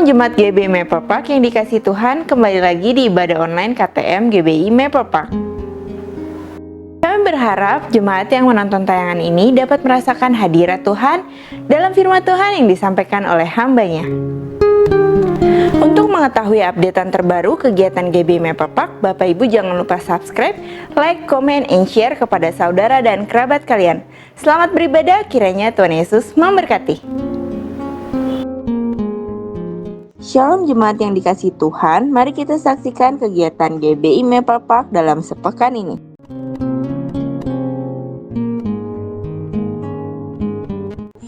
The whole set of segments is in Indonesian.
Shalom Jemaat GBI Meperpak yang dikasih Tuhan, kembali lagi di ibadah online KTM GBI Meperpak. Kami berharap jemaat yang menonton tayangan ini dapat merasakan hadirat Tuhan dalam firman Tuhan yang disampaikan oleh hambanya. Untuk mengetahui updatean terbaru kegiatan GBI Meperpak, Bapak Ibu jangan lupa subscribe, like, comment, and share kepada saudara dan kerabat kalian. Selamat beribadah, kiranya Tuhan Yesus memberkati. Shalom jemaat yang dikasih Tuhan, mari kita saksikan kegiatan GBI Meperpak dalam sepekan ini.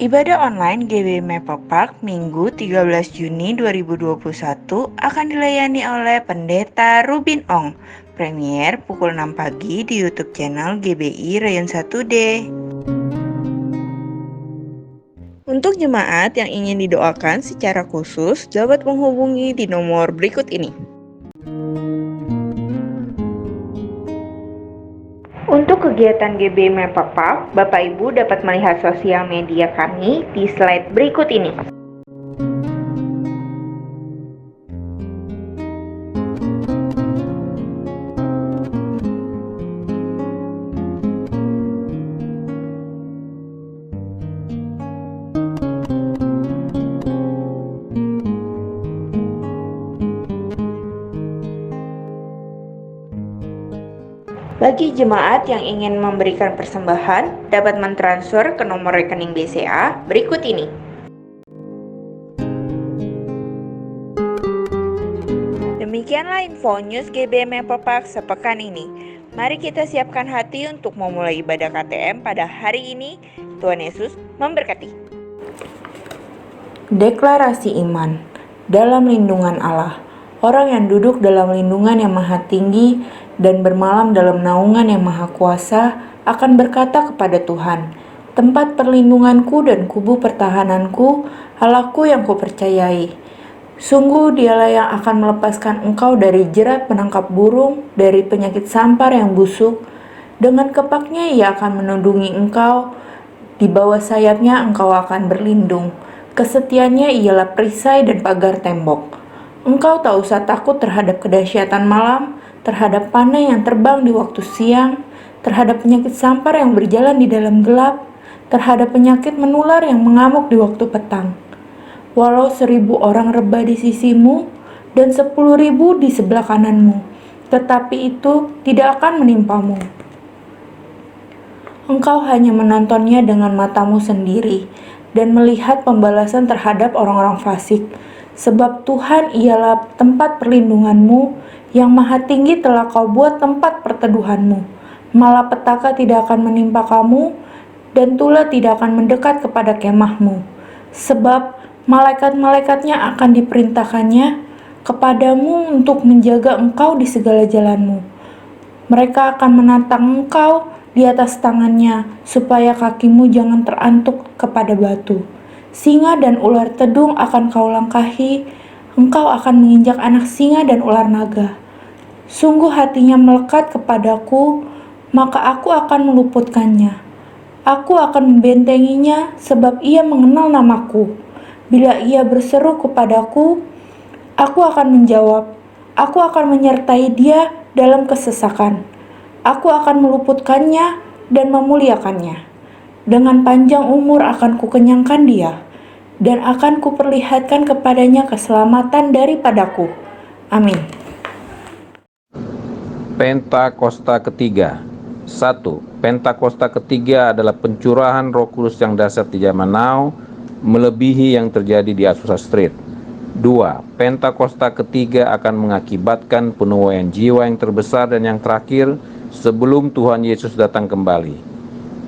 Ibadah online GBI Meperpak Minggu 13 Juni 2021 akan dilayani oleh Pendeta Rubin Ong. Premier pukul 6 pagi di YouTube channel GBI Rayon 1D. Untuk jemaat yang ingin didoakan secara khusus, dapat menghubungi di nomor berikut ini. Untuk kegiatan GBI Meperpak, Bapak Ibu dapat melihat sosial media kami di slide berikut ini. Bagi jemaat yang ingin memberikan persembahan, dapat mentransfer ke nomor rekening BCA berikut ini. Demikianlah info news GBI Meperpak sepekan ini. Mari kita siapkan hati untuk memulai ibadah KTM pada hari ini. Tuhan Yesus memberkati. Deklarasi iman dalam lindungan Allah. Orang yang duduk dalam lindungan yang maha tinggi dan bermalam dalam naungan yang maha kuasa akan berkata kepada Tuhan, tempat perlindunganku dan kubu pertahananku, Allahku yang kupercayai. Sungguh dialah yang akan melepaskan engkau dari jerat penangkap burung, dari penyakit sampar yang busuk. Dengan kepaknya ia akan menundungi engkau, di bawah sayapnya engkau akan berlindung. Kesetiaannya ialah perisai dan pagar tembok. Engkau tak usah takut terhadap kedahsyatan malam, terhadap panah yang terbang di waktu siang, terhadap penyakit sampar yang berjalan di dalam gelap, terhadap penyakit menular yang mengamuk di waktu petang. Walau 1.000 orang rebah di sisimu dan 10.000 di sebelah kananmu, tetapi itu tidak akan menimpamu. Engkau hanya menontonnya dengan matamu sendiri dan melihat pembalasan terhadap orang-orang fasik. Sebab Tuhan ialah tempat perlindunganmu, yang maha tinggi telah kau buat tempat perteduhanmu. Malapetaka tidak akan menimpa kamu, dan tula tidak akan mendekat kepada kemahmu. Sebab malaikat-malaikatnya akan diperintahkannya kepadamu untuk menjaga engkau di segala jalanmu. Mereka akan menantang engkau di atas tangannya, supaya kakimu jangan terantuk kepada batu. Singa dan ular tedung akan kau langkahi, engkau akan menginjak anak singa dan ular naga. Sungguh hatinya melekat kepadaku, maka aku akan meluputkannya. Aku akan membentenginya sebab ia mengenal namaku. Bila ia berseru kepadaku, aku akan menjawab. Aku akan menyertai dia dalam kesesakan. Aku akan meluputkannya dan memuliakannya. Dengan panjang umur akan kukenyangkan dia, dan akan kuperlihatkan kepadanya keselamatan daripadaku. Amin. Pentakosta ketiga. 1. Pentakosta ketiga adalah pencurahan Roh Kudus yang dahsyat di zaman now, melebihi yang terjadi di Azusa Street. 2. Pentakosta ketiga akan mengakibatkan penuaian jiwa yang terbesar dan yang terakhir sebelum Tuhan Yesus datang kembali.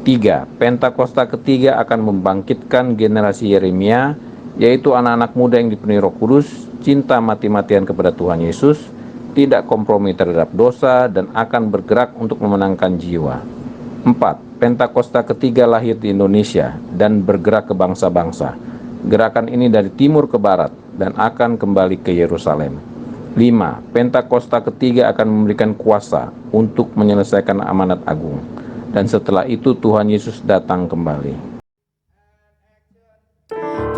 3. Pentakosta ketiga akan membangkitkan generasi Yeremia, yaitu anak-anak muda yang dipenuhi Roh Kudus, cinta mati-matian kepada Tuhan Yesus, tidak kompromi terhadap dosa, dan akan bergerak untuk memenangkan jiwa. 4. Pentakosta ketiga lahir di Indonesia dan bergerak ke bangsa-bangsa. Gerakan ini dari timur ke barat dan akan kembali ke Yerusalem. 5. Pentakosta ketiga akan memberikan kuasa untuk menyelesaikan amanat agung. Dan setelah itu Tuhan Yesus datang kembali.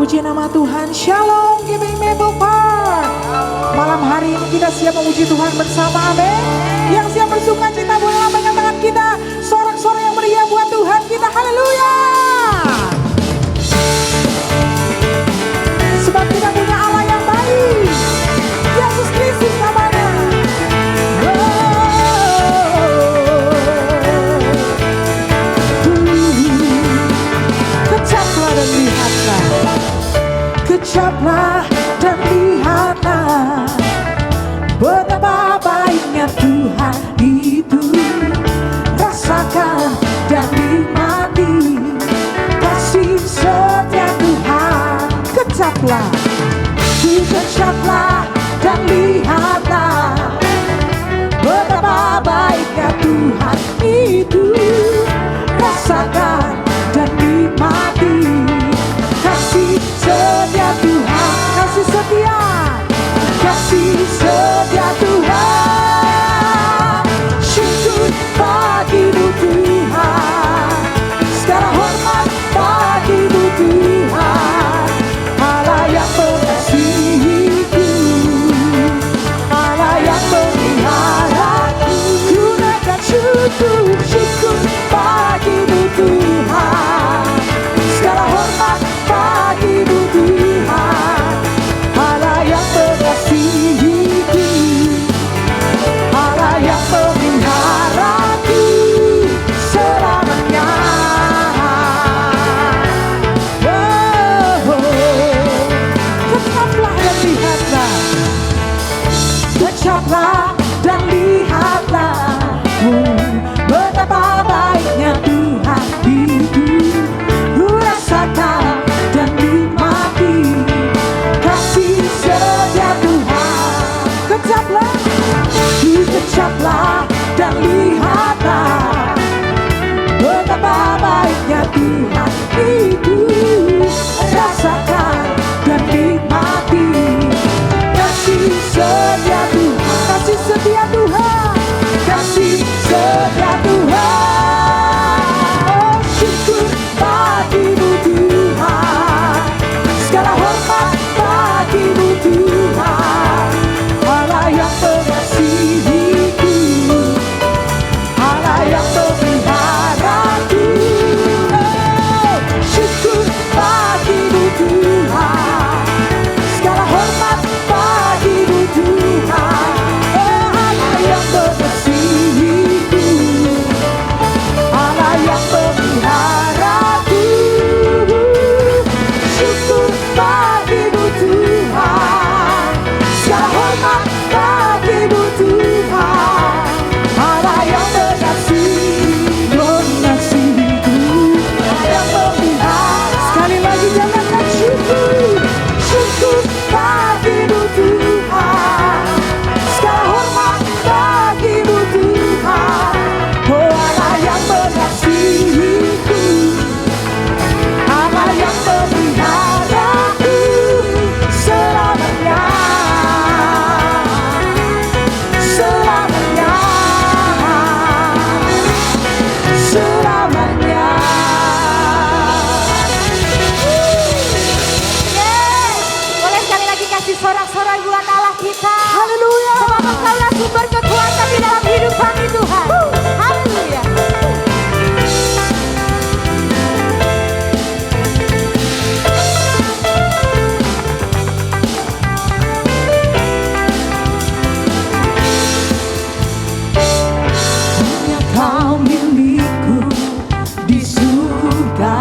Puji nama Tuhan. Shalom Giving Maple Park. Malam hari ini kita siap memuji Tuhan bersama, amin. Yang siap bersuka cita boleh lambaikan tangan kita. Sorak-sorai yang meriah buat Tuhan kita, haleluya. Sebab kita punya Allah yang baik, Yesus Kristus namanya. Kecaplah dan lihatlah, kecaplah dan lihatlah betapa baiknya Tuhan itu. Rasakan dan nikmati kasih setia Tuhan. Kecaplah, kecaplah dan lihatlah betapa baiknya Tuhan itu. Rasakan dan nikmati kasih setia Tuhan. Kasih setia, kasih setia Tuhan. Syukur bagimu Tuhan, segala hormat bagimu Tuhan. Allah yang mengasihiku, Allah yang memeliharaku. Gunakan syukur, syukur bagimu Tuhan, segala hormat bagimu Tuhan. Allah yang mengasihiku, Allah yang memeliharaku selamanya. Kecaplah dan lihatlah, kecaplah dan lihatlah betapa baiknya Tuhan itu. Rasakan dan nikmati kasih setia Tuhan. Kecaplah, kecaplah dan lihatlah betapa baiknya Tuhan itu. Rasakan dan nikmati kasih setia Tuhan. Kasih setia Tuhan, kasih setia Tuhan. Syukur bagimu Tuhan, segala hormat bagimu Tuhan. Allah yang mengasihiku, Allah yang memeliharaku. Syukur bagimu Tuhan, segala hormat bagimu Tuhan. Allah yang mengasihiku, Allah yang memeliharaku. Syukur bagimu Tuhan, segala hormat bagimu Tuhan. Allah yang mengasihiku, Allah yang memelihara. Sekali lagi jangankan syukur, syukur bagimu Tuhan, segala hormat bagimu Tuhan. Oh Allah yang mengasihiku, Allah yang memeliharaku selamanya, selamanya, selamanya. Boleh sekali lagi kasih sorak-sorai buat Allah kita. Haleluya. Sebab Engkaulah sumber kekuatan di dalam hidup kami Tuhan. Haleluya. Hanya kau milikku di surga,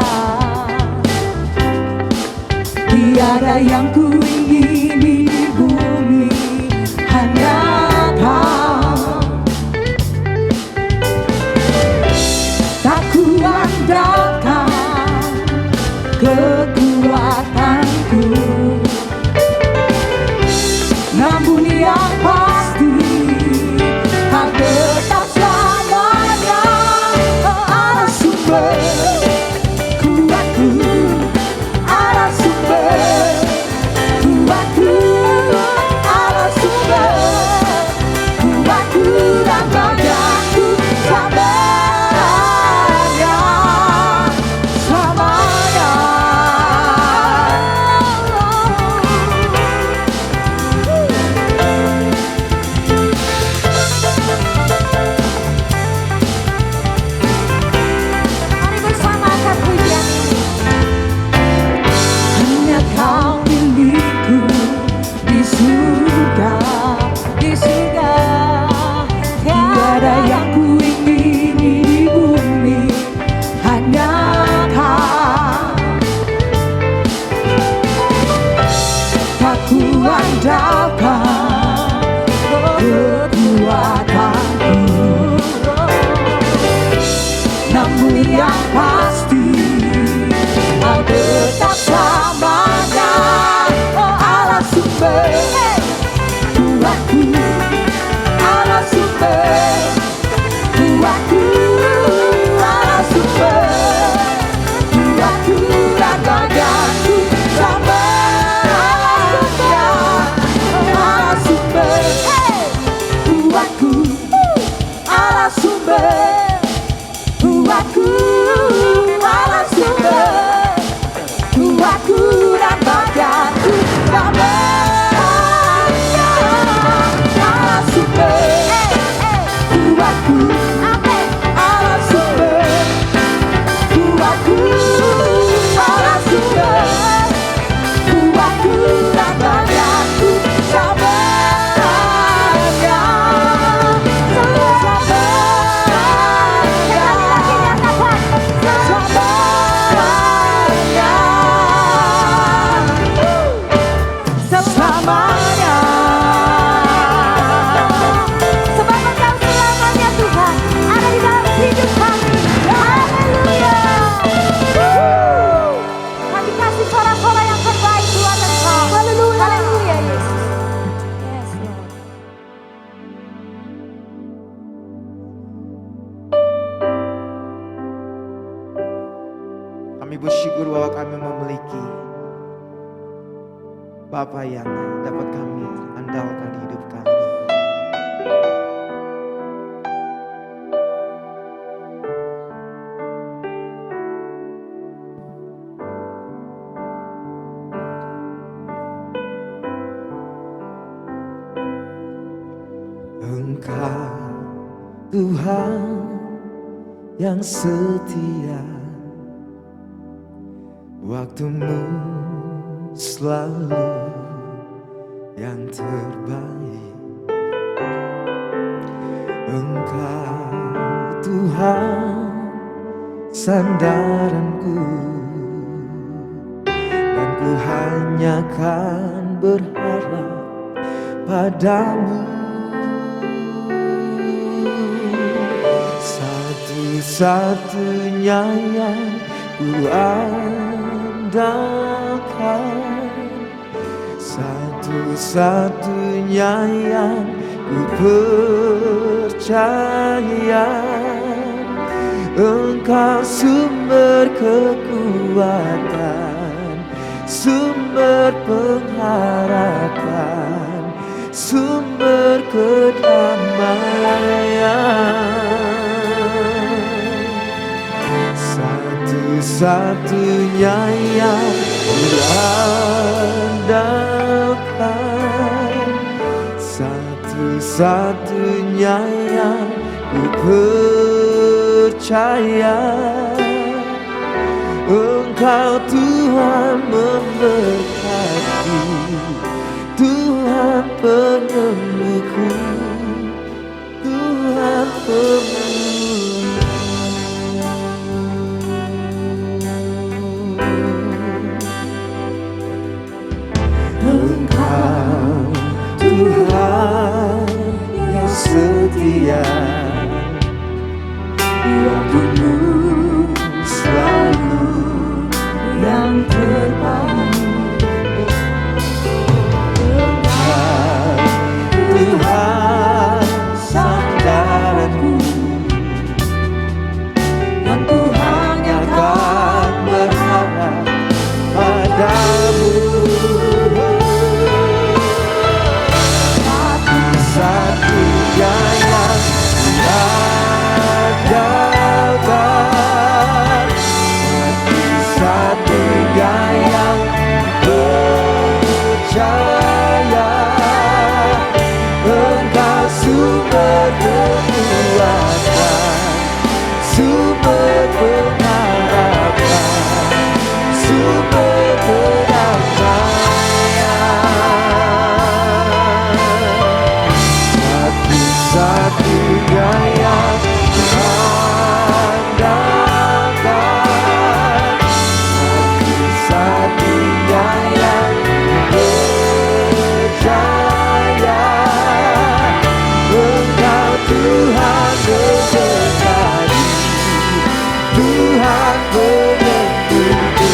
tiada yang ku ingin di bumi, hanya kau. bersyukur bahwa kami memiliki Bapa yang dapat kami andalkan di hidup kami. Engkau Tuhan yang setia, waktumu selalu yang terbaik. Engkau Tuhan sandaranku, dan ku hanya kan berharap padamu. Satu-satunya yang ku andalkan, satu-satunya yang ku percaya. Engkau sumber kekuatan, sumber pengharapan, sumber kedamaian. Satu-satunya yang kuandalkan, satu-satunya yang ku percaya. Engkau Tuhan memberkati, Tuhan penemuku, Tuhan penemuku. Engkau Tuhan yang setia, waktumu selalu yang terbaik. Engkau Tuhan sandaranku, dan ku hanya kan berharap padamu. Satu-satunya yang kuandalkan, satu-satunya yang percaya. Engkau sumber kekuatan, sumber pengharapan, sumber kedamaian. Satu-satunya yang kuandalkan, satu-satunya yang percaya. Engkau Tuhan memberkati, Tuhan menentuku,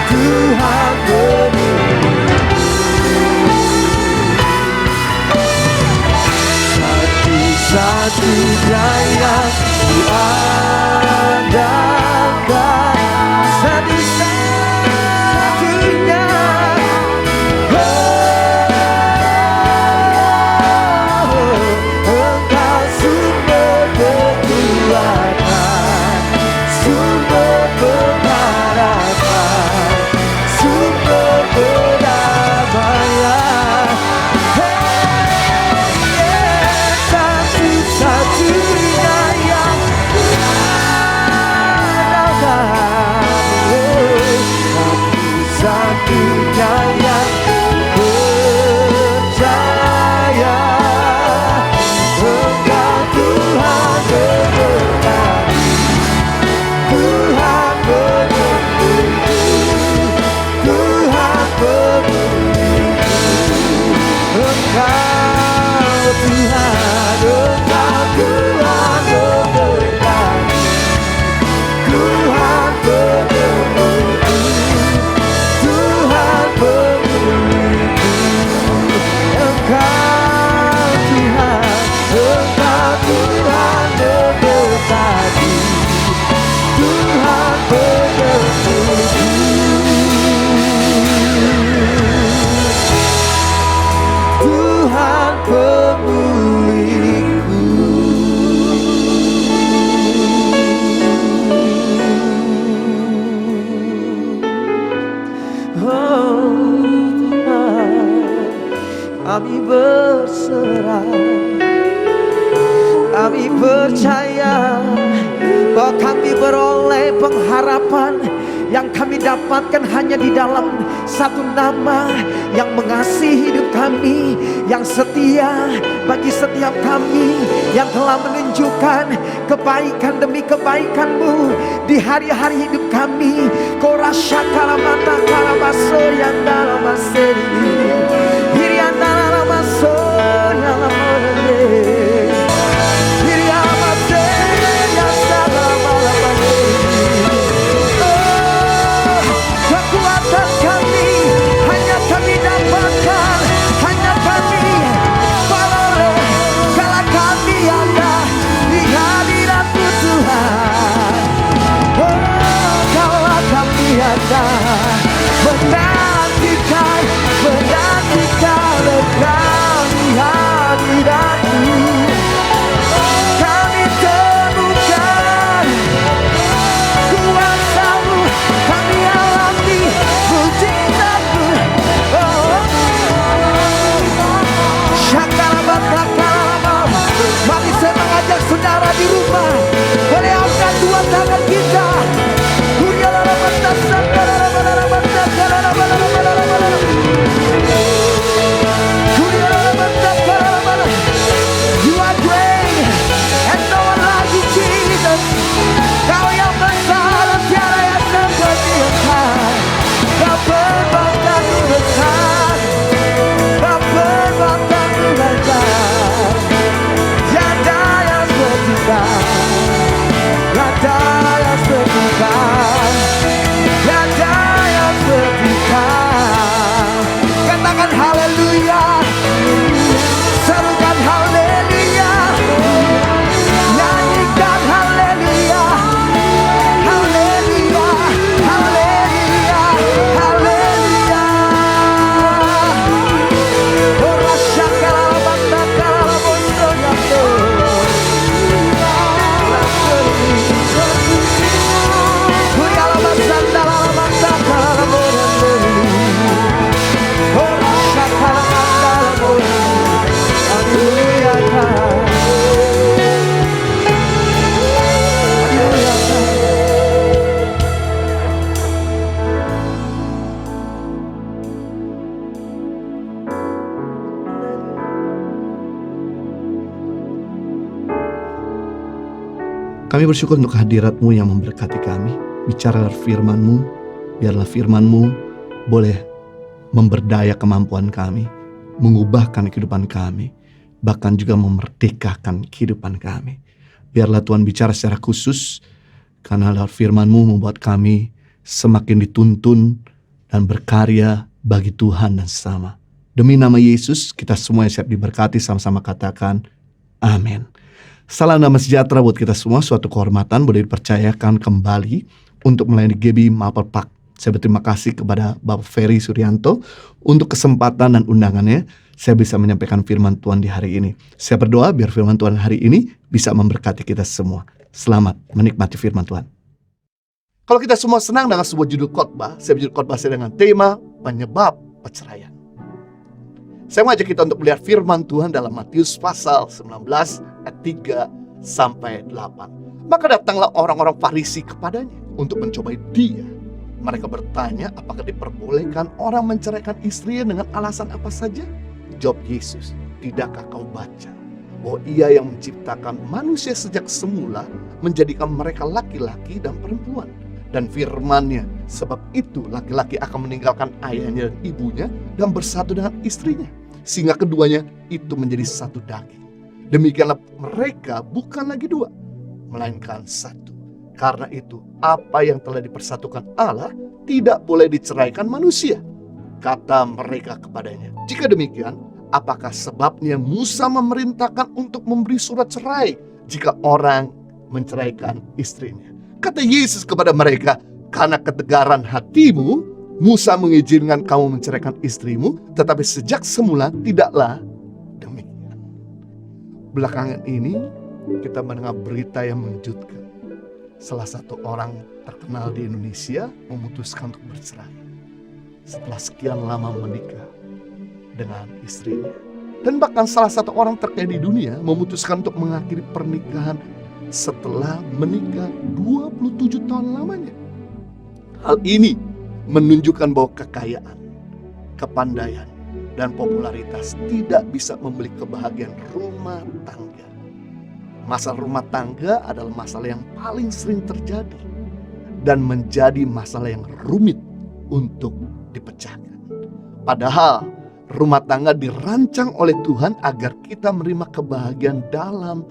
Tuhan menentuku. Satu-satunya yang kuandalkan, satu-satunya. Engkau sumber kekuatan, sumber pengharapan, sumber kedamaian. Satu-satunya yang kuandalkan, satu-satunya yang percaya. Engkau Tuhan memberkati, Tuhan menentuku, Tuhan penuliku. Engkau Tuhan, Engkau Tuhan memberkati, Tuhan penemuku, Tuhan penuliku. Engkau Tuhan, Engkau Tuhan memberkati, Tuhan penemuku, pemulihku. Oh Tuhan, kami berserah, kami percaya bahwa kami beroleh pengharapan yang kami dapatkan hanya di dalam satu nama yang mengasihi hidup kami, yang setia bagi setiap kami, yang telah menunjukkan kebaikan demi kebaikan-Mu di hari-hari hidup kami. Korasya kalamata kalamaso yang dalam aseri hirian dalam maso yang lamone menantikan kami hadirat-Mu. Kami temukan kuasa-Mu, kami alami mujizat-Mu. Mari saya mengajak saudara di rumah, boleh angkat dua tangan kita. You are great and no one like you, Jesus. Kau yang besar dan tiada yang seperti Engkau. Kau perbuatan-Mu besar, Kau perbuatan-Mu besar. Tiada yang seperti Kau, tiada yang seperti Kau, tiada yang seperti Kau. Katakan haleluya, serukan haleluya, nyanyikan haleluya, haleluya, haleluya, haleluya. Kami bersyukur untuk hadirat-Mu yang memberkati kami. Bicaralah firman-Mu, biarlah firman-Mu boleh memberdaya kemampuan kami, mengubahkan kehidupan kami, bahkan juga memerdekakan kehidupan kami. Biarlah Tuhan bicara secara khusus, karena lewat firman-Mu membuat kami semakin dituntun dan berkarya bagi Tuhan dan sesama. Demi nama Yesus, kita semua yang siap diberkati, sama-sama katakan amin. Salam damai sejahtera buat kita semua. Suatu kehormatan boleh dipercayakan kembali untuk melayani GB Maper Park. Saya berterima kasih kepada Bapak Ferry Suryanto untuk kesempatan dan undangannya. Saya bisa menyampaikan firman Tuhan di hari ini. Saya berdoa biar firman Tuhan hari ini bisa memberkati kita semua. Selamat menikmati firman Tuhan. Kalau kita semua senang dengan sebuah judul khotbah, saya berjudul khotbah saya dengan tema penyebab perceraian. Saya mengajak kita untuk melihat firman Tuhan dalam Matius pasal 19 ayat 3 sampai 8. Maka datanglah orang-orang Farisi kepadanya untuk mencobai dia. Mereka bertanya, apakah diperbolehkan orang menceraikan istrinya dengan alasan apa saja? Jawab Yesus, tidakkah kau baca bahwa Ia yang menciptakan manusia sejak semula menjadikan mereka laki-laki dan perempuan? Dan firman-Nya, sebab itu laki-laki akan meninggalkan ayahnya dan ibunya dan bersatu dengan istrinya, sehingga keduanya itu menjadi satu daging. Demikianlah mereka bukan lagi dua, melainkan satu. Karena itu, apa yang telah dipersatukan Allah tidak boleh diceraikan manusia. Kata mereka kepadanya, jika demikian, apakah sebabnya Musa memerintahkan untuk memberi surat cerai jika orang menceraikan istrinya? Kata Yesus kepada mereka, karena ketegaran hatimu, Musa mengizinkan kamu menceraikan istrimu, tetapi sejak semula tidaklah demikian. Belakangan ini kita mendengar berita yang mengejutkan. Salah satu orang terkenal di Indonesia memutuskan untuk bercerai setelah sekian lama menikah dengan istrinya. Dan bahkan salah satu orang terkaya di dunia memutuskan untuk mengakhiri pernikahan setelah menikah 27 tahun lamanya. Hal ini menunjukkan bahwa kekayaan, kepandaian, dan popularitas tidak bisa membeli kebahagiaan rumah tangga. Masalah rumah tangga adalah masalah yang paling sering terjadi dan menjadi masalah yang rumit untuk dipecahkan. Padahal rumah tangga dirancang oleh Tuhan agar kita menerima kebahagiaan dalam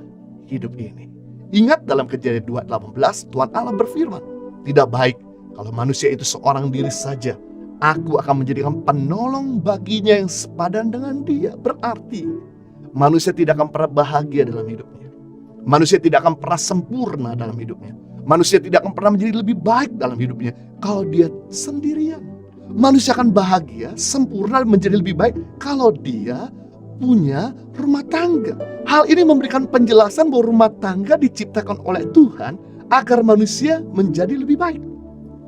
hidup ini. Ingat dalam Kejadian 2:18 Tuhan Allah berfirman, "Tidak baik kalau manusia itu seorang diri saja. Aku akan menjadikan penolong baginya yang sepadan dengan dia." Berarti manusia tidak akan pernah bahagia dalam hidupnya. Manusia tidak akan pernah sempurna dalam hidupnya. Manusia tidak akan pernah menjadi lebih baik dalam hidupnya kalau dia sendirian. Manusia akan bahagia, sempurna, menjadi lebih baik kalau dia punya rumah tangga. Hal ini memberikan penjelasan bahwa rumah tangga diciptakan oleh Tuhan agar manusia menjadi lebih baik.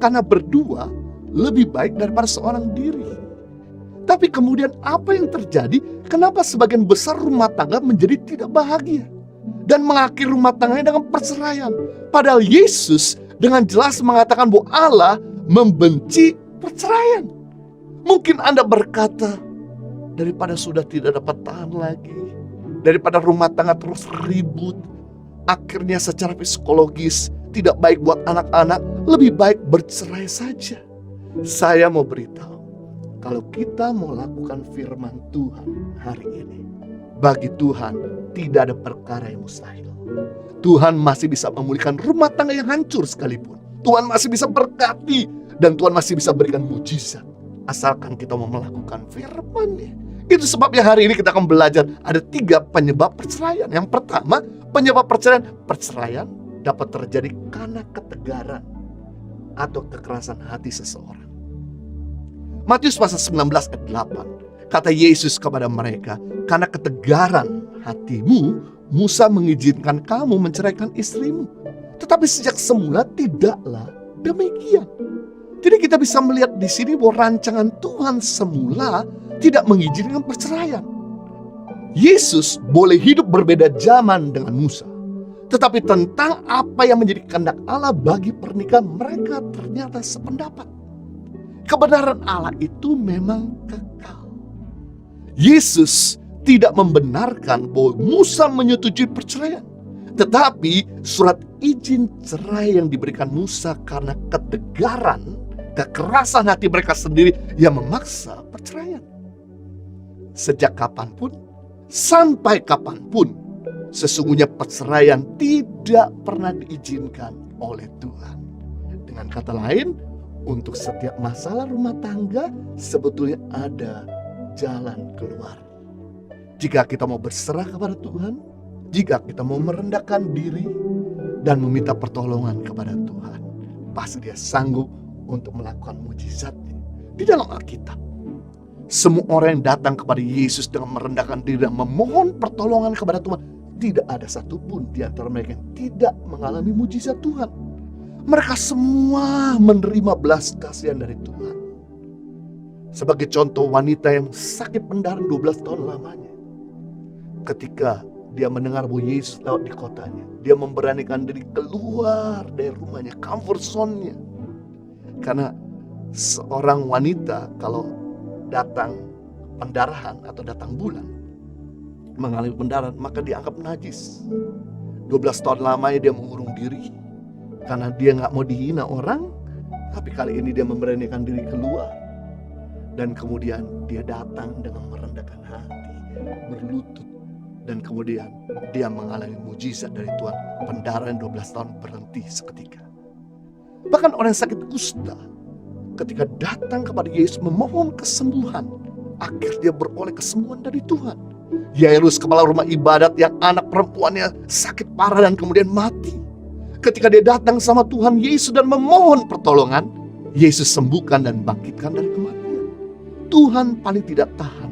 Karena berdua lebih baik daripada seorang diri. Tapi kemudian apa yang terjadi? Kenapa sebagian besar rumah tangga menjadi tidak bahagia dan mengakhiri rumah tangganya dengan perceraian? Padahal Yesus dengan jelas mengatakan bahwa Allah membenci perceraian. Mungkin Anda berkata, daripada sudah tidak dapat tahan lagi, daripada rumah tangga terus ribut, akhirnya secara psikologis tidak baik buat anak-anak, lebih baik bercerai saja. Saya mau beritahu, kalau kita mau lakukan firman Tuhan hari ini, bagi Tuhan tidak ada perkara yang mustahil. Tuhan masih bisa memulihkan rumah tangga yang hancur sekalipun. Tuhan masih bisa berkati dan Tuhan masih bisa berikan mujizat, asalkan kita mau melakukan firman-Nya. Itu sebabnya hari ini kita akan belajar ada 3 penyebab perceraian. Yang pertama, penyebab perceraian dapat terjadi karena ketegaran atau kekerasan hati seseorang. Matius pasal 19 ayat 8, kata Yesus kepada mereka, "Karena ketegaran hatimu, Musa mengizinkan kamu menceraikan istrimu. Tetapi sejak semula tidaklah demikian." Jadi kita bisa melihat di sini bahwa rancangan Tuhan semula tidak mengizinkan perceraian. Yesus boleh hidup berbeda zaman dengan Musa, tetapi tentang apa yang menjadi kehendak Allah bagi pernikahan mereka ternyata sependapat. Kebenaran Allah itu memang kekal. Yesus tidak membenarkan bahwa Musa menyetujui perceraian, tetapi surat izin cerai yang diberikan Musa karena ketegaran, kekerasan hati mereka sendiri yang memaksa perceraian. Sejak kapanpun, sampai kapanpun, sesungguhnya perceraian tidak pernah diizinkan oleh Tuhan. Dengan kata lain, untuk setiap masalah rumah tangga sebetulnya ada jalan keluar. Jika kita mau berserah kepada Tuhan, jika kita mau merendahkan diri dan meminta pertolongan kepada Tuhan, pasti Dia sanggup untuk melakukan mujizatnya. Di dalam Alkitab, semua orang yang datang kepada Yesus dengan merendahkan diri dan memohon pertolongan kepada Tuhan, tidak ada satupun di antara mereka yang tidak mengalami mujizat Tuhan. Mereka semua menerima belas kasihan dari Tuhan. Sebagai contoh, wanita yang sakit pendarahan 12 tahun lamanya, ketika dia mendengar bahwa Yesus lewat di kotanya, dia memberanikan diri keluar dari rumahnya, comfort zone-nya. Karena seorang wanita kalau datang pendarahan atau datang bulan, mengalami pendarahan, maka dianggap najis. 12 tahun lamanya dia mengurung diri karena dia gak mau dihina orang. Tapi kali ini dia memberanikan diri keluar, dan kemudian dia datang dengan merendahkan hati, berlutut, dan kemudian dia mengalami mujizat dari Tuhan. Pendarahan 12 tahun berhenti seketika. Bahkan orang yang sakit kusta, ketika datang kepada Yesus memohon kesembuhan, akhirnya dia beroleh kesembuhan dari Tuhan. Yairus, kepala rumah ibadat yang anak perempuannya sakit parah dan kemudian mati, ketika dia datang sama Tuhan Yesus dan memohon pertolongan, Yesus sembuhkan dan bangkitkan dari kematian. Tuhan paling tidak tahan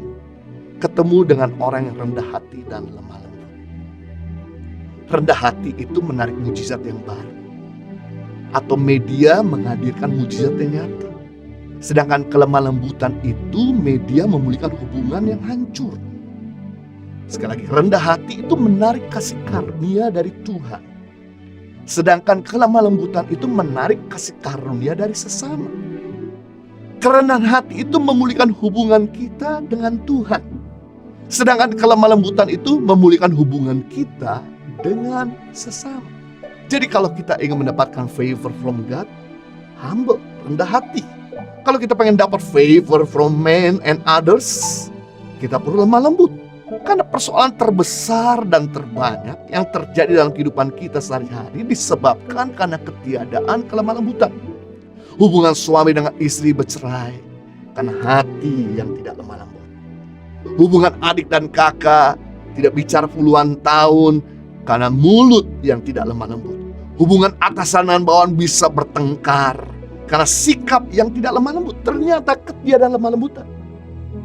ketemu dengan orang yang rendah hati dan lemah lembut. Rendah hati itu menarik mujizat yang baru, atau media menghadirkan mujizat yang nyata. Sedangkan kelemah lembutan itu media memulihkan hubungan yang hancur. Sekali lagi, rendah hati itu menarik kasih karunia dari Tuhan. Sedangkan kelemah lembutan itu menarik kasih karunia dari sesama. Kerendahan hati itu memulihkan hubungan kita dengan Tuhan. Sedangkan kelemah lembutan itu memulihkan hubungan kita dengan sesama. Jadi kalau kita ingin mendapatkan favor from God, humble, rendah hati. Kalau kita pengen dapat favor from men and others, kita perlu lemah lembut. Karena persoalan terbesar dan terbanyak yang terjadi dalam kehidupan kita sehari-hari disebabkan karena ketiadaan kelemah lembutan. Hubungan suami dengan istri bercerai karena hati yang tidak lemah lembut. Hubungan adik dan kakak tidak bicara puluhan tahun karena mulut yang tidak lemah lembut. Hubungan atasan dan bawahan bisa bertengkar karena sikap yang tidak lemah lembut. Ternyata ketiadaan lemah lembutan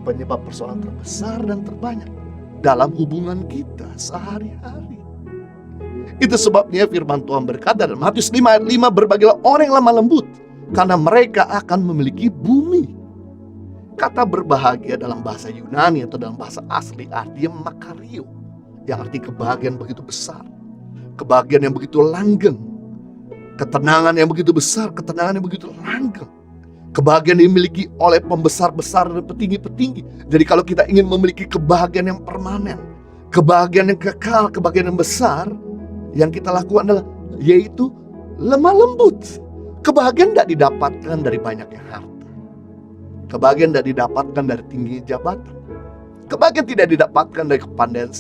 penyebab persoalan terbesar dan terbanyak dalam hubungan kita sehari-hari. Itu sebabnya firman Tuhan berkata dalam Matius 5 ayat 5, berbahagialah orang yang lemah lembut, karena mereka akan memiliki bumi. Kata berbahagia dalam bahasa Yunani atau dalam bahasa asli artinya makario, yang arti kebahagiaan begitu besar, kebahagiaan yang begitu langgeng, ketenangan yang begitu besar, ketenangan yang begitu langgeng. Kebahagiaan dimiliki oleh pembesar-besar dan petinggi-petinggi. Jadi kalau kita ingin memiliki kebahagiaan yang permanen, kebahagiaan yang kekal, kebahagiaan yang besar, yang kita lakukan adalah yaitu lemah lembut. Kebahagiaan tidak didapatkan dari banyaknya harta. Kebahagiaan tidak didapatkan dari tinggi jabatan. Kebahagiaan tidak didapatkan dari kepandaian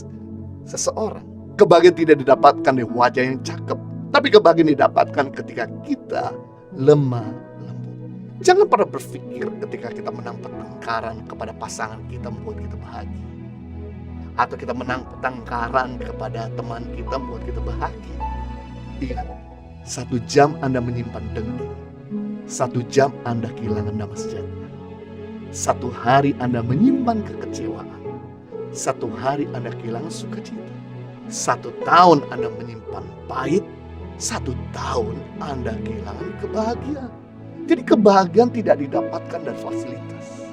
seseorang. Kebahagiaan tidak didapatkan dari wajah yang cakep. Tapi kebahagiaan didapatkan ketika kita lemah. Jangan pernah berpikir ketika kita menang pertengkaran kepada pasangan kita membuat kita bahagia. Atau kita menang pertengkaran kepada teman kita membuat kita bahagia. Ingat, 1 jam Anda menyimpan dendam, 1 jam Anda kehilangan damai sejahtera. 1 hari Anda menyimpan kekecewaan, 1 hari Anda kehilangan sukacita. 1 tahun Anda menyimpan pahit, 1 tahun Anda kehilangan kebahagiaan. Jadi kebahagiaan tidak didapatkan dari fasilitas,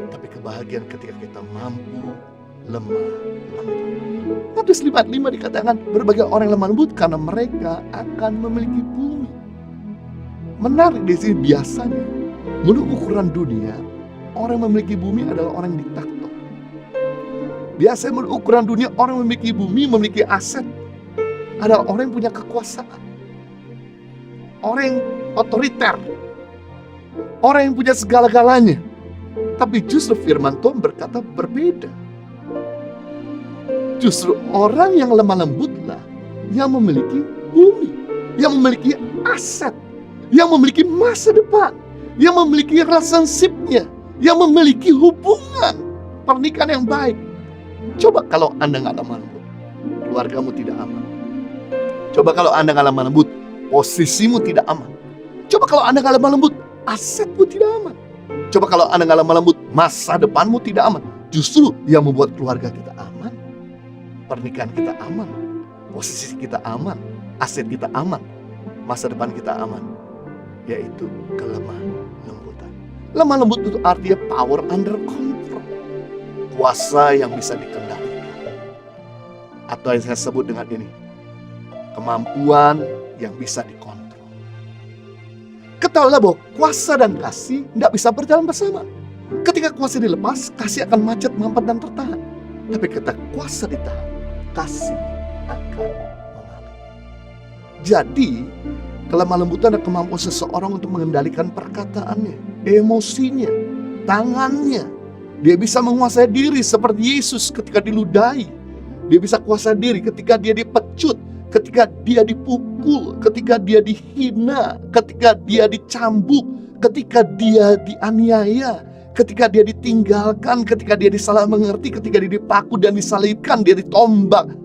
tapi kebahagiaan ketika kita mampu lemah lembut. Matius 5:5 dikatakan berbagai orang yang lemah lembut karena mereka akan memiliki bumi. Menarik di sini biasanya menurut ukuran dunia orang yang memiliki bumi adalah orang yang diktator. Biasanya menurut ukuran dunia orang yang memiliki bumi, memiliki aset adalah orang yang punya kekuasaan, orang yang otoriter, orang yang punya segala-galanya. Tapi justru firman Tuhan berkata berbeda. Justru orang yang lemah lembutlah yang memiliki bumi, yang memiliki aset, yang memiliki masa depan, yang memiliki relationship-nya, yang memiliki hubungan pernikahan yang baik. Coba kalau Anda nggak lemah lembut, keluargamu tidak aman. Coba kalau Anda nggak lemah lembut, posisimu tidak aman. Coba kalau Anda nggak lemah lembut, asetmu tidak aman. Coba kalau Anda nggak lemah lembut, masa depanmu tidak aman. Justru yang membuat keluarga kita aman, pernikahan kita aman, posisi kita aman, aset kita aman, masa depan kita aman, yaitu kelemah lembutan. Lemah lembut itu artinya power under control, kuasa yang bisa dikendalikan, atau yang saya sebut dengan ini, kemampuan yang bisa dikontrol. Ketahuilah bahwa kuasa dan kasih tidak bisa berjalan bersama. Ketika kuasa dilepas, kasih akan macet, mampet, dan tertahan. Tapi ketika kuasa ditahan, kasih akan mengalir. Jadi, kelemah lembutan adalah kemampuan seseorang untuk mengendalikan perkataannya, emosinya, tangannya. Dia bisa menguasai diri seperti Yesus ketika diludahi. Dia bisa kuasai diri ketika dia dipecut, ketika dia dipukul, ketika dia dihina, ketika dia dicambuk, ketika dia dianiaya, ketika dia ditinggalkan, ketika dia disalah mengerti, ketika dia dipaku dan disalibkan, dia ditombak.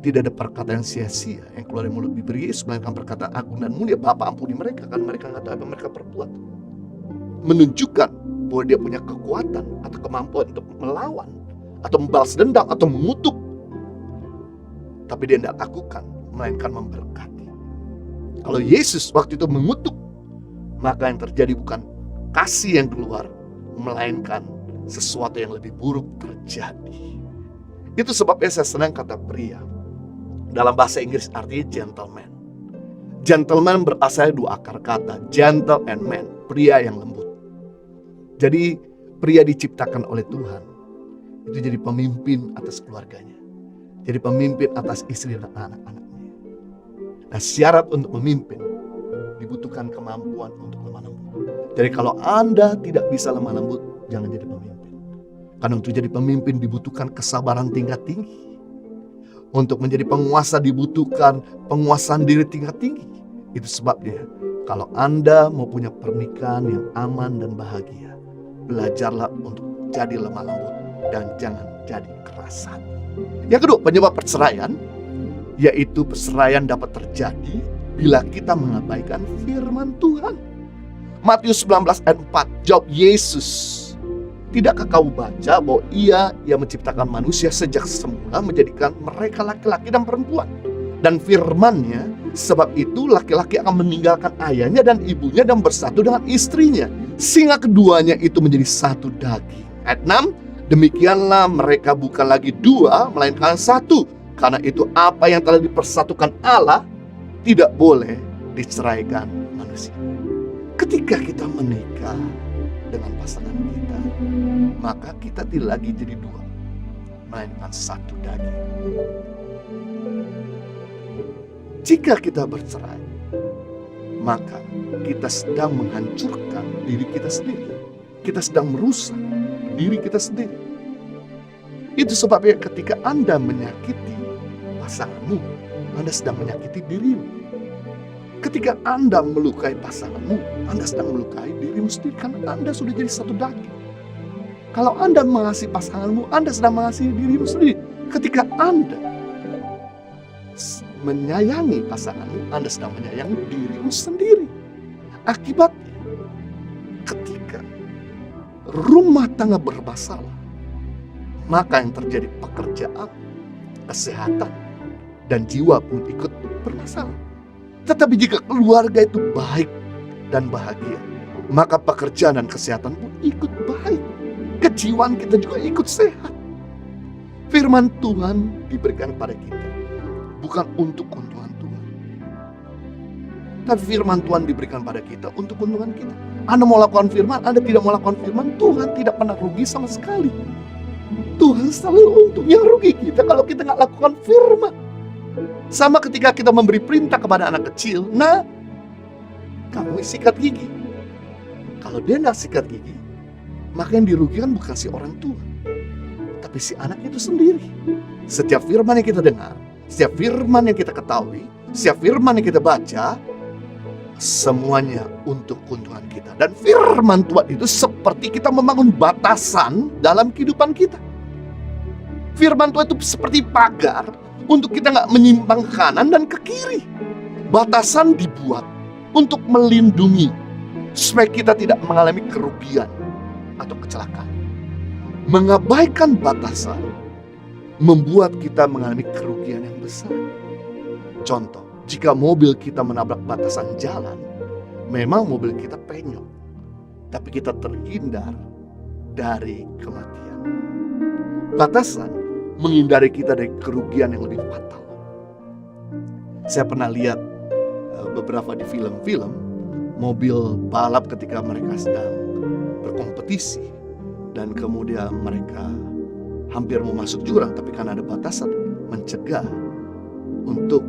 Tidak ada perkataan sia-sia yang keluar dari mulut bibir Yesus, melainkan perkataan agung dan mulia. Bapa, ampuni mereka, kan mereka nggak tahu apa mereka perbuat. Menunjukkan bahwa dia punya kekuatan atau kemampuan untuk melawan, atau membalas dendam, atau mengutuk. tapi dia tidak lakukan, melainkan memberkati. Kalau Yesus waktu itu mengutuk, maka yang terjadi bukan kasih yang keluar, melainkan sesuatu yang lebih buruk terjadi. Itu sebabnya saya senang kata pria. Dalam bahasa Inggris artinya gentleman. Gentleman berasal dua akar kata, gentle and man, pria yang lembut. Jadi pria diciptakan oleh Tuhan itu jadi pemimpin atas keluarganya, jadi pemimpin atas istri dan anak-anaknya. Nah, syarat untuk memimpin dibutuhkan kemampuan untuk lemah lembut. Jadi kalau Anda tidak bisa lemah lembut, jangan jadi pemimpin. Karena untuk jadi pemimpin dibutuhkan kesabaran tingkat tinggi. Untuk menjadi penguasa dibutuhkan penguasaan diri tingkat tinggi. Itu sebabnya kalau Anda mau punya pernikahan yang aman dan bahagia, belajarlah untuk jadi lemah lembut dan jangan jadi keras hati. Yang kedua, penyebab perceraian, yaitu perceraian dapat terjadi bila kita mengabaikan firman Tuhan. Matius 19 ayat 4, jawab Yesus, tidakkah kamu baca bahwa Ia yang menciptakan manusia sejak semula menjadikan mereka laki-laki dan perempuan? Dan firman-Nya, sebab itu laki-laki akan meninggalkan ayahnya dan ibunya dan bersatu dengan istrinya, sehingga keduanya itu menjadi satu daging. Ayat 6, demikianlah mereka bukan lagi dua, melainkan satu. Karena itu apa yang telah dipersatukan Allah tidak boleh diceraikan manusia. Ketika kita menikah dengan pasangan kita, maka kita tidak lagi jadi dua, melainkan satu daging. Jika kita bercerai, maka kita sedang menghancurkan diri kita sendiri. Kita sedang merusak diri kita sendiri. Itu sebabnya ketika Anda menyakiti pasanganmu, Anda sedang menyakiti dirimu. Ketika Anda melukai pasanganmu, Anda sedang melukai dirimu sendiri, karena Anda sudah jadi satu daging. Kalau Anda mengasihi pasanganmu, Anda sedang mengasihi dirimu sendiri. Ketika Anda menyayangi pasanganmu, Anda sedang menyayangi dirimu sendiri. Akibatnya, ketika rumah tangga bermasalah, maka yang terjadi pekerjaan, kesehatan, dan jiwa pun ikut bermasalah. Tetapi jika keluarga itu baik dan bahagia, maka pekerjaan dan kesehatan pun ikut baik. Kejiwaan kita juga ikut sehat. Firman Tuhan diberikan kepada kita bukan untuk keuntungan Tuhan, tapi firman Tuhan diberikan pada kita untuk keuntungan kita. Anda mau lakukan firman, Anda tidak mau lakukan firman, Tuhan tidak pernah rugi sama sekali. Tuhan selalu untungnya rugi kita kalau kita nggak lakukan firman. Sama ketika kita memberi perintah kepada anak kecil, nah, kamu sikat gigi. Kalau dia nggak sikat gigi, maka yang dirugikan bukan si orang tua, tapi si anak itu sendiri. Setiap firman yang kita dengar, setiap firman yang kita ketahui, setiap firman yang kita baca, semuanya untuk keuntungan kita. Dan firman Tuhan itu seperti kita membangun batasan dalam kehidupan kita. Firman Tuhan itu seperti pagar untuk kita nggak menyimpang ke kanan dan ke kiri. Batasan dibuat untuk melindungi supaya kita tidak mengalami kerugian atau kecelakaan. Mengabaikan batasan membuat kita mengalami kerugian yang besar. Contoh, jika mobil kita menabrak batasan jalan, memang mobil kita penyok, tapi kita terhindar dari kematian. Batasan menghindari kita dari kerugian yang lebih fatal. Saya pernah lihat beberapa di film-film mobil balap ketika mereka sedang berkompetisi dan kemudian mereka hampir mau masuk jurang, tapi karena ada batasan mencegah untuk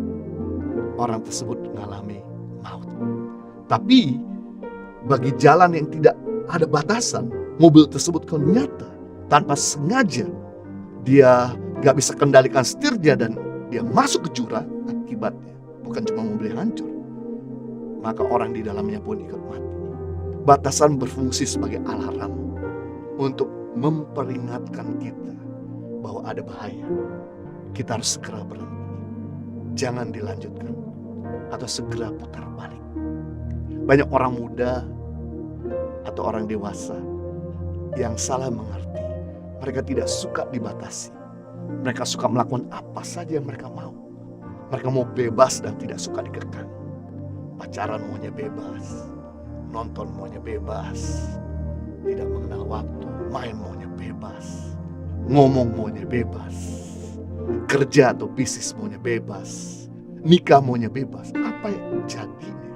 orang tersebut mengalami maut. Tapi bagi jalan yang tidak ada batasan, mobil tersut ternyata tanpa sengaja dia gak bisa kendalikan setirnya dan dia masuk ke jurang. Akibatnya bukan cuma mobil yang hancur, maka orang di dalamnya pun ikut mati. Batasan berfungsi sebagai alarm untuk memperingatkan kita bahwa ada bahaya. Kita harus segera berhenti, jangan dilanjutkan, atau segera putar balik. Banyak orang muda atau orang dewasa yang salah mengerti. Mereka tidak suka dibatasi. Mereka suka melakukan apa saja yang mereka mau. Mereka mau bebas dan tidak suka dikekang. Pacaran maunya bebas, nonton maunya bebas, tidak mengenal waktu, main maunya bebas, ngomong maunya bebas, kerja atau bisnis maunya bebas, nikah maunya bebas. Apa yang jadinya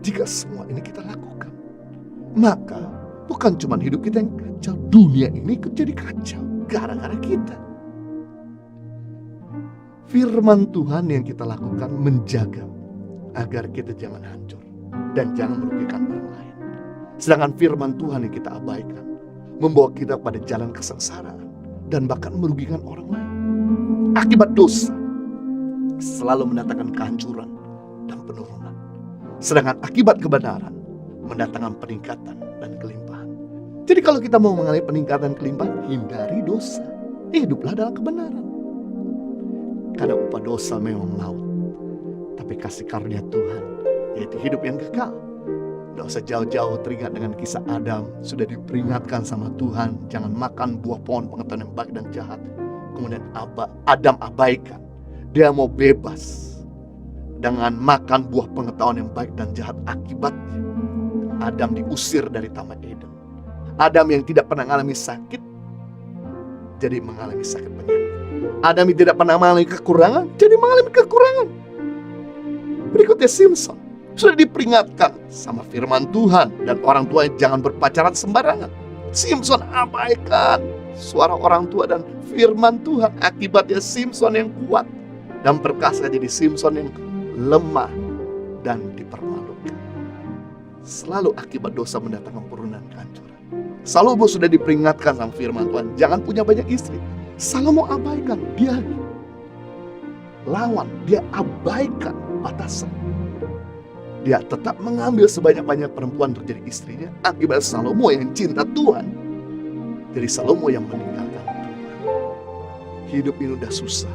jika semua ini kita lakukan? Maka bukan cuma hidup kita yang kacau, dunia ini jadi kacau gara-gara kita. Firman Tuhan yang kita lakukan menjaga agar kita jangan hancur dan jangan merugikan orang lain. Sedangkan firman Tuhan yang kita abaikan membawa kita pada jalan kesengsaraan dan bahkan merugikan orang lain. Akibat dosa selalu mendatangkan kehancuran dan penurunan. Sedangkan akibat kebenaran mendatangkan peningkatan dan kelimpahan. Jadi kalau kita mau mengalami peningkatan dan kelimpahan, hindari dosa. Hiduplah dalam kebenaran. Karena upah dosa memang maut, tapi kasih karunia Tuhan yaitu hidup yang kekal. Tidak usah jauh-jauh teringat dengan kisah Adam. Sudah diperingatkan sama Tuhan, jangan makan buah pohon pengetahuan yang baik dan jahat. Kemudian Adam abaikan. Dia mau bebas dengan makan buah pengetahuan yang baik dan jahat. Akibatnya Adam diusir dari Taman Eden. Adam yang tidak pernah mengalami sakit jadi mengalami sakit penyakit. Adam yang tidak pernah mengalami kekurangan jadi mengalami kekurangan. Berikutnya Simpson sudah diperingatkan sama firman Tuhan dan orang tua jangan berpacaran sembarangan. Simpson abaikan suara orang tua dan firman Tuhan. Akibatnya Simpson yang kuat dan perkasa jadi Simpson yang lemah dan dipermalukan. Selalu akibat dosa mendatangkan penurunan kehancuran. Salomo sudah diperingatkan sama firman Tuhan, jangan punya banyak istri. Salomo abaikan, dia lawan, dia abaikan batasan. Dia tetap mengambil sebanyak-banyak perempuan untuk jadi istrinya. Akibat Salomo yang cinta Tuhan, jadi Salomo yang meninggalkan Tuhan. Hidup ini udah susah,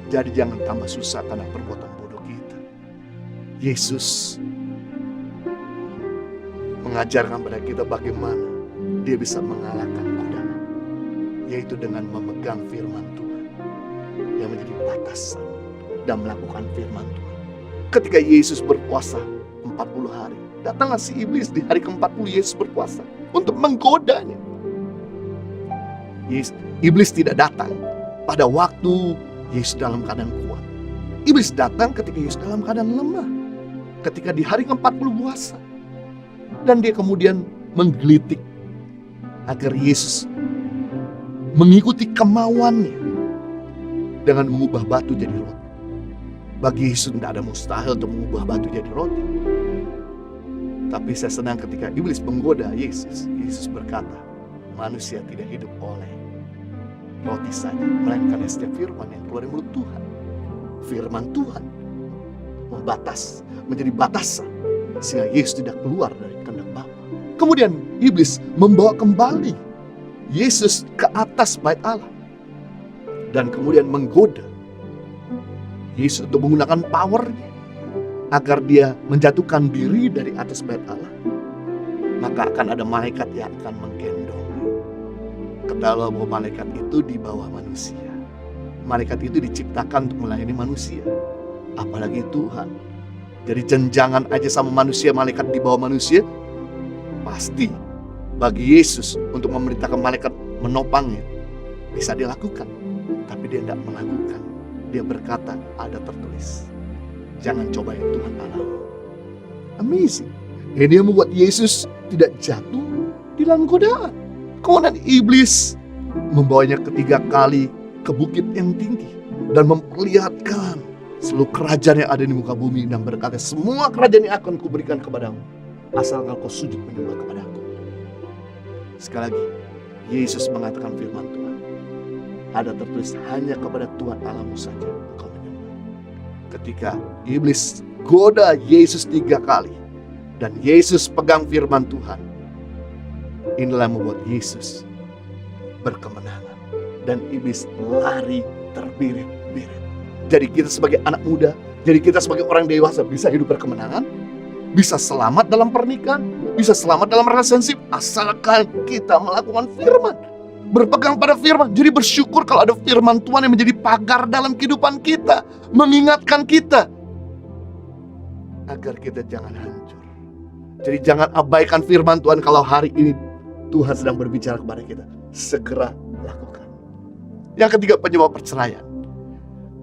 jadi jangan tambah susah karena perbuatan bodoh kita. Yesus mengajarkan pada kita bagaimana dia bisa mengalahkan godaan, yaitu dengan memegang firman Tuhan yang menjadi batasan dan melakukan firman Tuhan. Ketika Yesus berpuasa 40 hari, datanglah si iblis di hari ke-40 Yesus berpuasa untuk menggodanya. Iblis tidak datang pada waktu Yesus dalam keadaan kuat. Iblis datang ketika Yesus dalam keadaan lemah, ketika di hari ke-40 puasa. Dan dia kemudian menggelitik agar Yesus mengikuti kemauannya dengan mengubah batu jadi roti. Bagi Yesus tidak ada mustahil untuk mengubah batu jadi roti. Tapi saya senang ketika iblis menggoda Yesus. Yesus berkata, manusia tidak hidup oleh roti saja, melainkan setiap firman yang keluar dari mulut Tuhan. Firman Tuhan menjadi batasan sehingga Yesus tidak keluar dari kehendak Bapa. Kemudian iblis membawa kembali Yesus ke atas bait Allah dan kemudian menggoda Yesus untuk menggunakan powernya agar dia menjatuhkan diri dari atas bait Allah. Maka akan ada malaikat yang akan menggendong. Ketahuilah bahwa malaikat itu di bawah manusia. Malaikat itu diciptakan untuk melayani manusia, apalagi Tuhan. Jadi jenjangan aja sama manusia, malaikat di bawah manusia. Pasti bagi Yesus untuk memerintahkan malaikat menopangnya bisa dilakukan. Tapi dia tidak melakukan. Dia berkata, ada tertulis, jangan coba yang Tuhan Allah. Amazing. Ini yang membuat Yesus tidak jatuh di dalam godaan. Kemudian iblis membawanya ketiga kali ke bukit yang tinggi dan memperlihatkan seluruh kerajaan yang ada di muka bumi dan berkata, semua kerajaan yang akan kuberikan kepadamu asalkan kau sujud menyembah kepadaku. Sekali lagi, Yesus mengatakan firman Tuhan, ada tertulis hanya kepada Tuhan Allahmu saja engkau menyembah. Ketika iblis goda Yesus 3 kali dan Yesus pegang firman Tuhan, inilah yang membuat Yesus berkemenangan dan iblis lari terbirit-birit. Jadi kita sebagai anak muda, jadi kita sebagai orang dewasa bisa hidup berkemenangan, bisa selamat dalam pernikahan, bisa selamat dalam relationship, asalkan kita melakukan firman. berpegang pada firman. Jadi bersyukur kalau ada firman Tuhan yang menjadi pagar dalam kehidupan kita, mengingatkan kita agar kita jangan hancur. Jadi jangan abaikan firman Tuhan. Kalau hari ini Tuhan sedang berbicara kepada kita, segera lakukan. Yang ketiga, penyebab perceraian.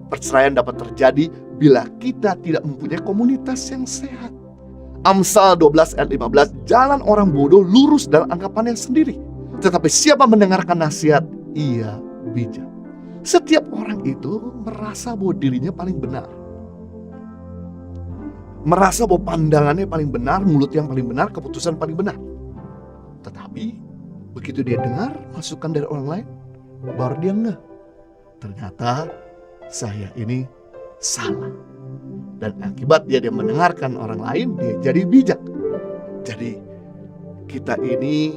Perceraian dapat terjadi bila kita tidak mempunyai komunitas yang sehat. Amsal 12 ayat 15, jalan orang bodoh lurus dalam anggapannya sendiri, tetapi siapa mendengarkan nasihat, ia bijak. Setiap orang itu merasa bahwa dirinya paling benar, merasa bahwa pandangannya paling benar, mulut yang paling benar, keputusan paling benar. Tetapi begitu dia dengar masukan dari orang lain, baru dia ngeh, ternyata saya ini salah. Dan akibat dia mendengarkan orang lain, dia jadi bijak. Jadi kita ini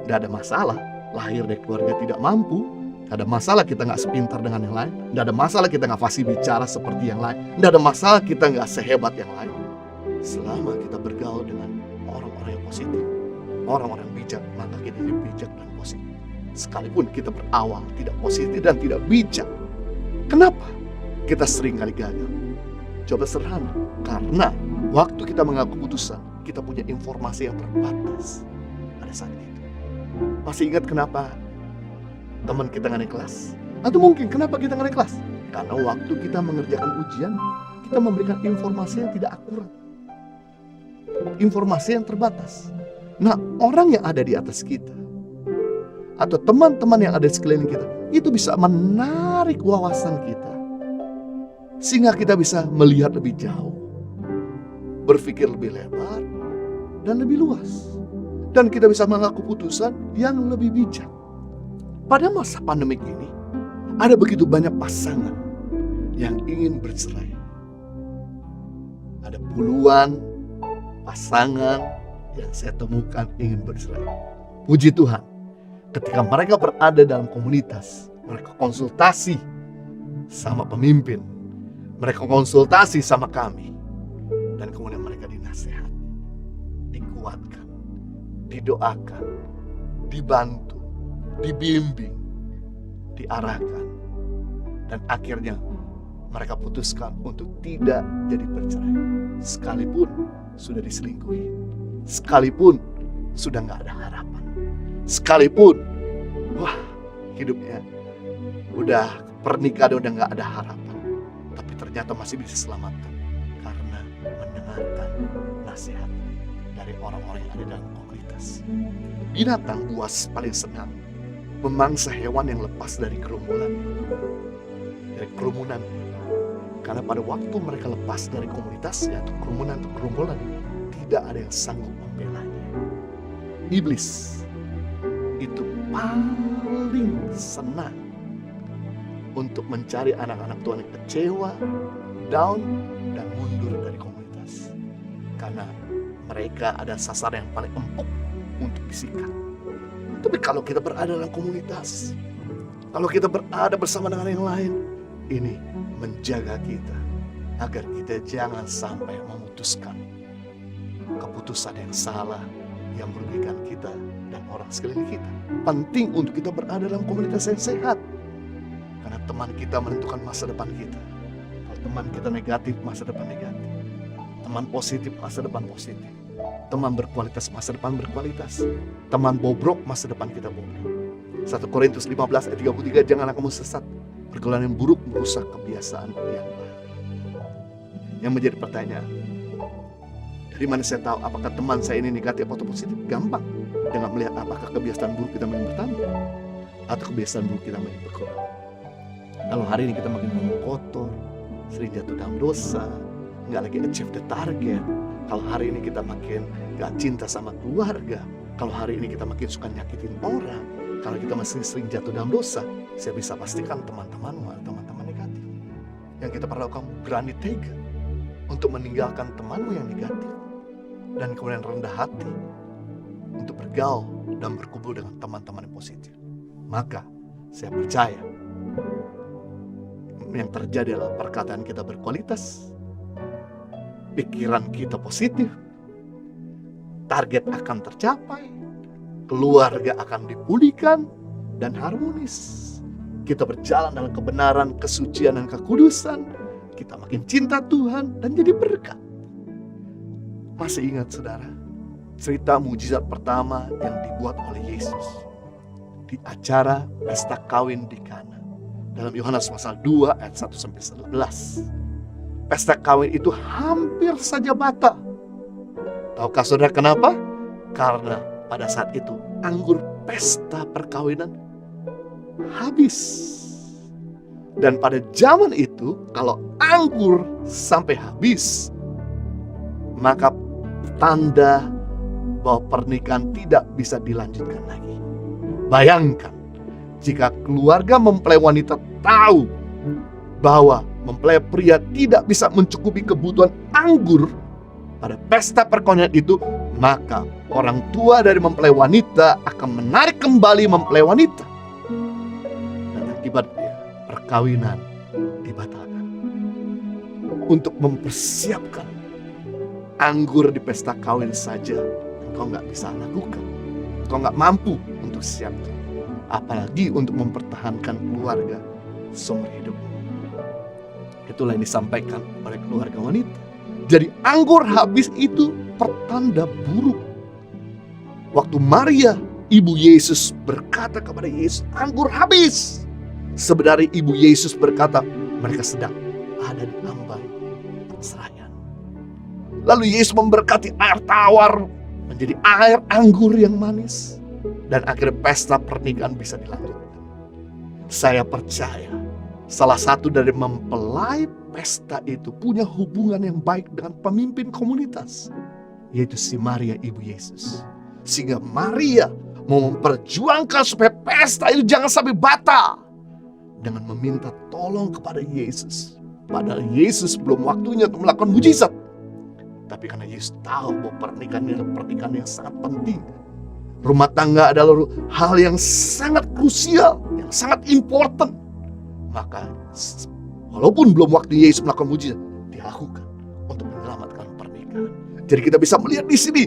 tidak ada masalah lahir dari keluarga tidak mampu, tidak ada masalah kita nggak sepintar dengan yang lain, tidak ada masalah kita nggak fasih bicara seperti yang lain, tidak ada masalah kita nggak sehebat yang lain, selama kita bergaul dengan orang-orang yang positif, orang-orang bijak, maka kita jadi bijak dan positif. Sekalipun kita berawal tidak positif dan tidak bijak. Kenapa kita sering kali gagal? Coba sederhana, karena waktu kita mengambil keputusan, kita punya informasi yang terbatas pada saat itu. Masih ingat kenapa teman kita nggak naik kelas? Atau mungkin kenapa kita nggak naik kelas? Karena waktu kita mengerjakan ujian, kita memberikan informasi yang tidak akurat, informasi yang terbatas. Nah, orang yang ada di atas kita atau teman-teman yang ada di sekeliling kita, itu bisa menarik wawasan kita, sehingga kita bisa melihat lebih jauh, berpikir lebih lebar dan lebih luas, dan kita bisa mengambil keputusan yang lebih bijak. Pada masa pandemik ini, ada begitu banyak pasangan yang ingin bercerai. Ada puluhan pasangan yang saya temukan ingin bercerai. Puji Tuhan, ketika mereka berada dalam komunitas, mereka konsultasi sama pemimpin, mereka konsultasi sama kami, dan kemudian mereka dinasihati, dikuatkan, didoakan, dibantu, dibimbing, diarahkan, dan akhirnya mereka putuskan untuk tidak jadi bercerai, sekalipun sudah diselingkuhi, sekalipun sudah nggak ada harapan, sekalipun wah hidupnya udah pernikahan udah nggak ada harapan, tapi ternyata masih bisa selamatkan karena mendengarkan nasihat dari orang-orang yang ada dalam komunitas. Binatang buas paling senang memangsa hewan yang lepas dari kerumunan, karena pada waktu mereka lepas dari komunitasnya atau kerumunan atau kerumunan, tidak ada yang sanggup membelanya. Iblis itu paling senang untuk mencari anak-anak Tuhan yang kecewa, down, dan mundur dari komunitas, karena mereka ada sasaran yang paling empuk untuk disikat. Tapi kalau kita berada dalam komunitas, kalau kita berada bersama dengan yang lain, ini menjaga kita agar kita jangan sampai memutuskan keputusan yang salah yang merugikan kita dan orang sekeliling kita. Penting untuk kita berada dalam komunitas yang sehat, karena teman kita menentukan masa depan kita. Kalau teman kita negatif, masa depan negatif. Teman positif, masa depan positif. Teman berkualitas, masa depan berkualitas. Teman bobrok, masa depan kita bobrok. 1 Korintus 15 ayat 33, janganlah kamu sesat. Pergaulan yang buruk merusak kebiasaan yang baik. Yang menjadi pertanyaan, dari mana saya tahu apakah teman saya ini negatif atau positif? Gampang, dengan melihat apakah kebiasaan buruk kita makin bertambah atau kebiasaan buruk kita makin berkurang. Kalau hari ini kita makin ngomong kotor, sering jatuh dalam dosa, nggak lagi achieve the target. Kalau hari ini kita makin nggak cinta sama keluarga, kalau hari ini kita makin suka nyakitin orang, kalau kita masih sering jatuh dalam dosa, saya bisa pastikan teman-temanmu atau teman-teman negatif. Yang kita perlu kamu berani tega untuk meninggalkan temanmu yang negatif, dan kemudian rendah hati untuk bergaul dan berkumpul dengan teman-teman yang positif. Maka saya percaya yang terjadi adalah perkataan kita berkualitas, pikiran kita positif, target akan tercapai, keluarga akan dipulihkan dan harmonis. Kita berjalan dalam kebenaran, kesucian, dan kekudusan. Kita makin cinta Tuhan dan jadi berkat. Masih ingat saudara, cerita mujizat pertama yang dibuat oleh Yesus di acara pesta kawin di Kana. Dalam Yohanes pasal 2 ayat 1-11. Pesta kawin itu hampir saja batal. Tahukah saudara kenapa? Karena pada saat itu anggur pesta perkawinan habis. Dan pada zaman itu kalau anggur sampai habis, maka tanda bahwa pernikahan tidak bisa dilanjutkan lagi. Bayangkan jika keluarga mempelai wanita tahu bahwa mempelai pria tidak bisa mencukupi kebutuhan anggur pada pesta perkawinan itu, maka orang tua dari mempelai wanita akan menarik kembali mempelai wanita. Dan akibatnya perkawinan dibatalkan. Untuk mempersiapkan anggur di pesta kawin saja engkau nggak bisa lakukan. Engkau nggak mampu untuk siapkan. Apalagi untuk mempertahankan keluarga seumur hidup. Itulah yang disampaikan oleh keluarga wanita. Jadi anggur habis itu pertanda buruk. Waktu Maria, ibu Yesus, berkata kepada Yesus, anggur habis. Sebenarnya ibu Yesus berkata, mereka sedang ada di ambang perceraian. Lalu Yesus memberkati air tawar menjadi air anggur yang manis. Dan akhirnya pesta pernikahan bisa dilanjutkan. Saya percaya salah satu dari mempelai pesta itu punya hubungan yang baik dengan pemimpin komunitas, yaitu si Maria ibu Yesus. Sehingga Maria mau memperjuangkan supaya pesta itu jangan sampai batal dengan meminta tolong kepada Yesus. Padahal Yesus belum waktunya untuk melakukan mujizat. Tapi karena Yesus tahu bahwa pernikahan ini adalah pernikahan yang sangat penting. Rumah tangga adalah hal yang sangat krusial, yang sangat important. Maka walaupun belum waktu Yesus melakukan mujizat, dilakukan untuk menyelamatkan pernikahan. Jadi kita bisa melihat di sini,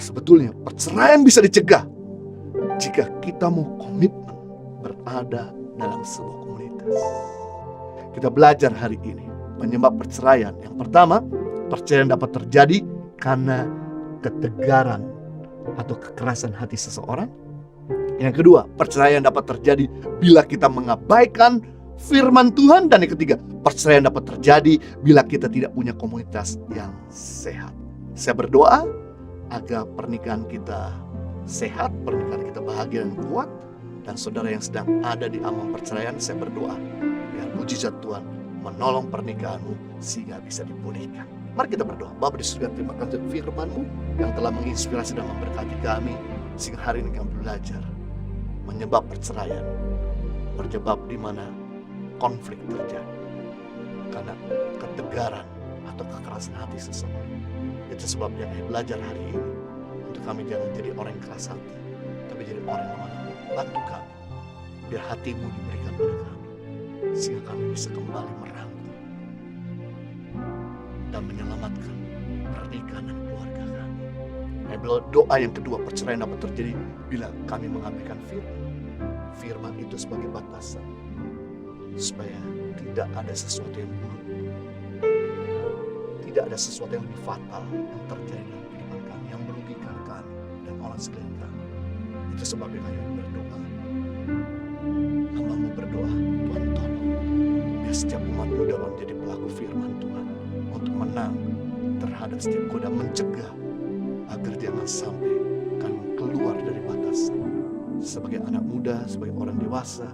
sebetulnya perceraian bisa dicegah jika kita mau komitmen berada dalam sebuah komunitas. Kita belajar hari ini penyebab perceraian. Yang pertama, perceraian dapat terjadi karena ketegaran atau kekerasan hati seseorang. Yang kedua, perceraian dapat terjadi bila kita mengabaikan firman Tuhan. Dan yang ketiga, perceraian dapat terjadi bila kita tidak punya komunitas yang sehat. Saya berdoa agar pernikahan kita sehat, pernikahan kita bahagia dan kuat. Dan saudara yang sedang ada di ambang perceraian, saya berdoa biar mujizat Tuhan menolong pernikahanmu sehingga bisa dipulihkan. Mari kita berdoa. Bapa di surga, terima kasih untuk firman-Mu yang telah menginspirasi dan memberkati kami sehingga hari ini kami belajar menyebab perceraian, berjebak di mana konflik terjadi karena ketegaran atau kekerasan hati seseorang. Itu sebabnya kami belajar hari ini untuk kami jangan jadi orang yang keras hati, tapi jadi orang yang lemah lembut. Bantu kami biar hati-Mu diberikan pada kami sehingga kami bisa kembali merangkul dan menyelamatkan pernikahan dan keluarga kami. Doa yang kedua, perceraian dapat terjadi bila kami mengabaikan firman. Firman itu sebagai batasan supaya tidak ada sesuatu yang buruk, tidak ada sesuatu yang lebih fatal yang terjadi dalam kehidupan kami, yang merugikan kami dan orang sekeliling kami. Itu sebabnya kami berdoa. Hamba-Mu berdoa, Tuhan tolong biar setiap umat-Mu dalam menjadi pelaku firman Tuhan untuk menang terhadap setiap goda, mencegah agar jangan sampai kami keluar dari batasan. Sebagai anak muda, sebagai orang dewasa,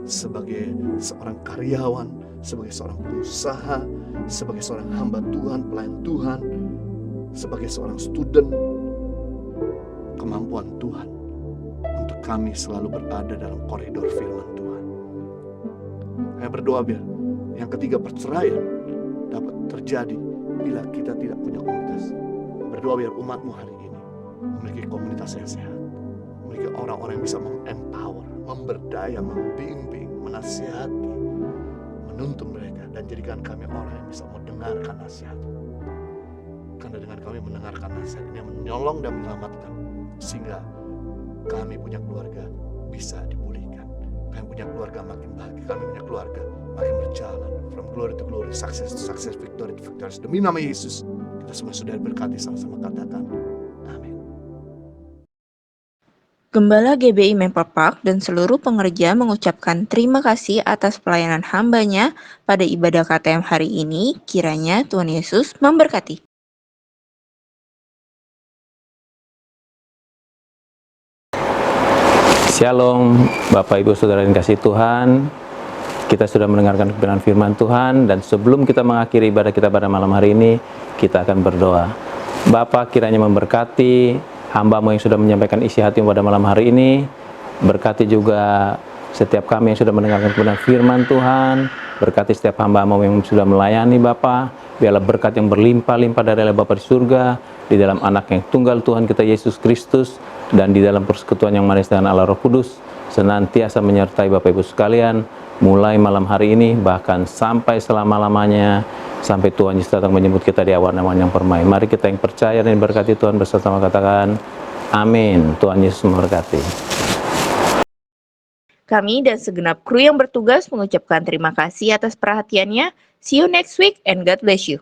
sebagai seorang karyawan, sebagai seorang pengusaha, sebagai seorang hamba Tuhan, pelayan Tuhan, sebagai seorang student, kemampuan Tuhan untuk kami selalu berada dalam koridor firman Tuhan. Saya berdoa biar yang ketiga, perceraian dapat terjadi bila kita tidak punya komunitas. Berdoa biar umat-Mu hari ini memiliki komunitas yang sehat, memiliki orang-orang yang bisa empower, memberdaya, membimbing, menasihati, menuntun mereka, dan jadikan kami orang yang bisa mendengarkan nasihat. Karena dengan kami mendengarkan nasihat ini yang menolong dan menyelamatkan, sehingga kami punya keluarga bisa dipulihkan. Kami punya keluarga makin bahagia, kami punya keluarga makin berjalan from glory to glory, success to success, victory to victory. Demi nama Yesus, kita semua sudah berkati, sama-sama katakan amin. Gembala GBI Maple Park dan seluruh pengerja mengucapkan terima kasih atas pelayanan hambanya pada ibadah KTM hari ini. Kiranya Tuhan Yesus memberkati. Shalom, Bapak Ibu Saudara yang kasih Tuhan. Kita sudah mendengarkan kebenaran firman Tuhan, dan sebelum kita mengakhiri ibadah kita pada malam hari ini, kita akan berdoa. Bapa, kiranya memberkati hamba-Mu yang sudah menyampaikan isi hati-Mu pada malam hari ini. Berkati juga setiap kami yang sudah mendengarkan kebenaran firman Tuhan. Berkati setiap hamba-Mu yang sudah melayani Bapa. Biarlah berkat yang berlimpah-limpah dari Allah Bapa di surga, di dalam anak yang tunggal Tuhan kita Yesus Kristus, dan di dalam persekutuan yang manis dengan Allah Roh Kudus, senantiasa menyertai Bapak Ibu sekalian, mulai malam hari ini, bahkan sampai selama-lamanya, sampai Tuhan Yesus datang menjemput kita di awan-awan yang permai. Mari kita yang percaya dan berkati Tuhan bersama katakan, amin. Tuhan Yesus memberkati. Kami dan segenap kru yang bertugas mengucapkan terima kasih atas perhatiannya. See you next week and God bless you.